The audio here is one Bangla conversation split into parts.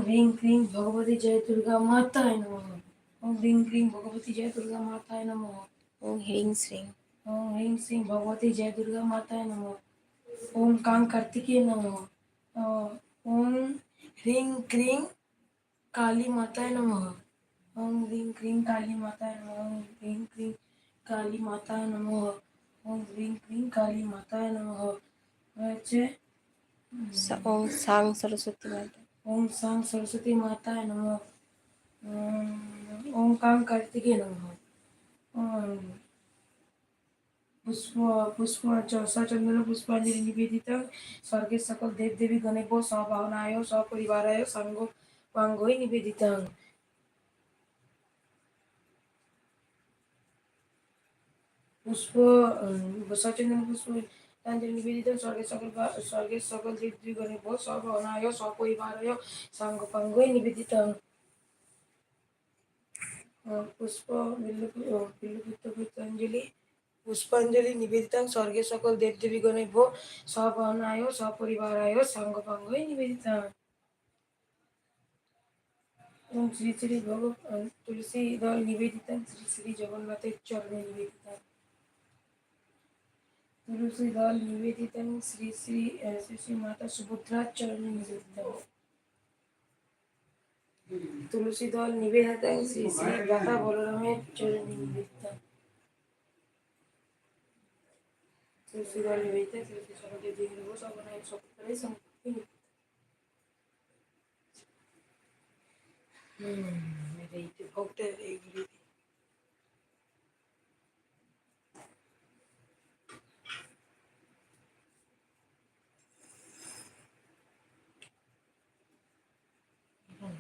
ह्रीं क्लीं भगवती जय दुर्गा माताय नमः। ओम ह्रीं क्लीं भगवती जय दुर्गा माताय नमः। ओम ह्रीं श्रीं। ओम ह्रीं श्रीं भगवती जय दुर्गा माताय नमः। ओम कां कार्तिकेय नमः। ओम ह्रीं क्लीं काली माताय नमः। ओम ह्रीं क्लीं काली माताय नमः। ओम ह्रीं क्लीं काली माताय नमः। ओम ह्रीं क्लीं काली माताय नमः। হচ্ছে ওম সাং সরস্বতী মাতা। ওম সাং সরস্বতী মাতায় নমঃ। ওম কাং কার্তিকেয় নমঃ। ওম পুষ্প পুষ্প সচন্দন পুষ্পাঞ্জলি নিবেদিত স্বর্গের সকল দেবদেবী গণেভ্য সবাহনায় সপরিবারায় সাঙ্গ পাঙ্গই নিবেদিতং। পুষ্প সচন্দন পুষ্পাঞ্জলি নিবেদিত স্বর্গের সকল দেবদেবী গণেভ্য সবাহনায় সপরিবারায় সাঙ্গ পাঙ্গই নিবেদিতং। পুষ্প পুষ্পাঞ্জলি পুষ্পাঞ্জলি নিবেদিতং স্বর্গের সকল দেবদেবীগণেভ্যো সবহনায় সপরিবারায় সাঙ্গপাঙ্গই নিবেদিতং। ওম শ্রী শ্রী তুলসী দল নিবেদিতং শ্রী শ্রী জগন্নাথের চরণে নিবেদিতং। তুলসী দল নিবেদিতং শ্রী শ্রী শ্রী শ্রী মাতা সুভদ্রার চরণে নিবেদিতং। তুলসী দল নিবেদিতং শ্রী শ্রী ভ্রাতা বলরামের চরণে নিবেদিতং। তুলসী দল নিবেদিতং শ্রী শ্রী সকল দেবদেবীগণেভ্যো সবহনায় সপরিবারায় সাঙ্গপাঙ্গই নিবেদিতং। এইটা ভোগটা এইগুলি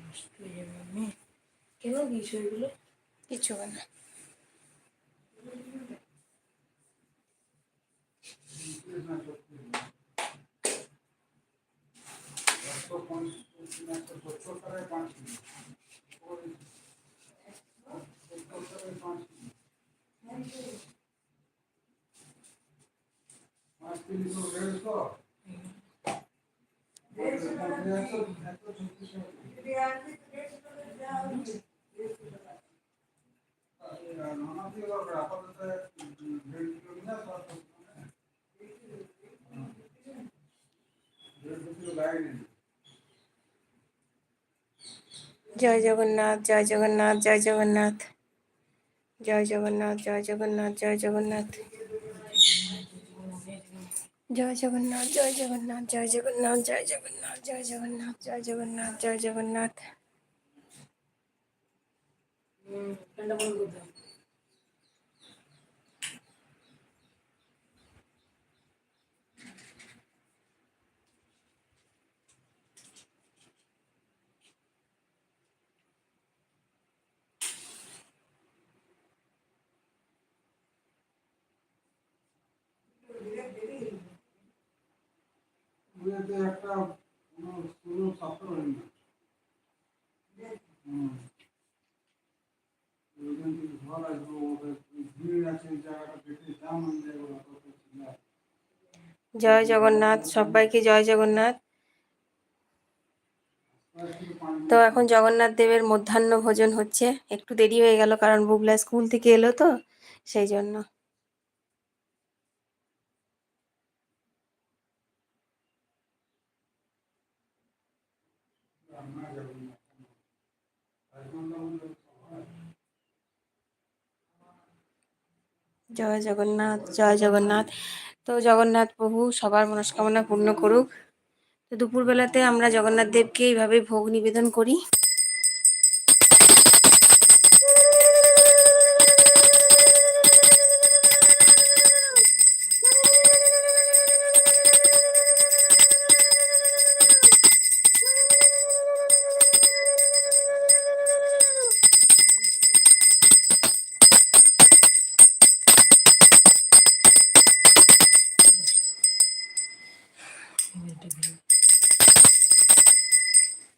নষ্ট হয়ে যাবে। আমি কেন দিয়েছো এগুলো? কিছু না। জয় জগন্নাথ জয় জগন্নাথ জয় জগন্নাথ জয় জগন্নাথ জয় জগন্নাথ জয় জগন্নাথ জয় জগন্নাথ জয় জগন্নাথ জয় জগন্নাথ জয় জগন্নাথ জয় জগন্নাথ জয় জগন্নাথ জয় জগন্নাথ। একটা ছাত্র হয়নি ঘর আসবো ভিড় আছে জায়গাটা দেখে দাম জয় জগন্নাথ সবাইকে জয় জগন্নাথ। তো এখন জগন্নাথ দেবের মধ্যাহ্ন ভোজন হচ্ছে। একটু দেরি হয়ে গেল কারণ বুবলা স্কুল থেকে এলো তো সেই জন্য। জয় জগন্নাথ জয় জগন্নাথ। তো জগন্নাথ প্রভু সবার মনস্কামনা পূর্ণ করুক। তো দুপুরবেলাতে আমরা জগন্নাথ দেবকে এইভাবে ভোগ নিবেদন করি।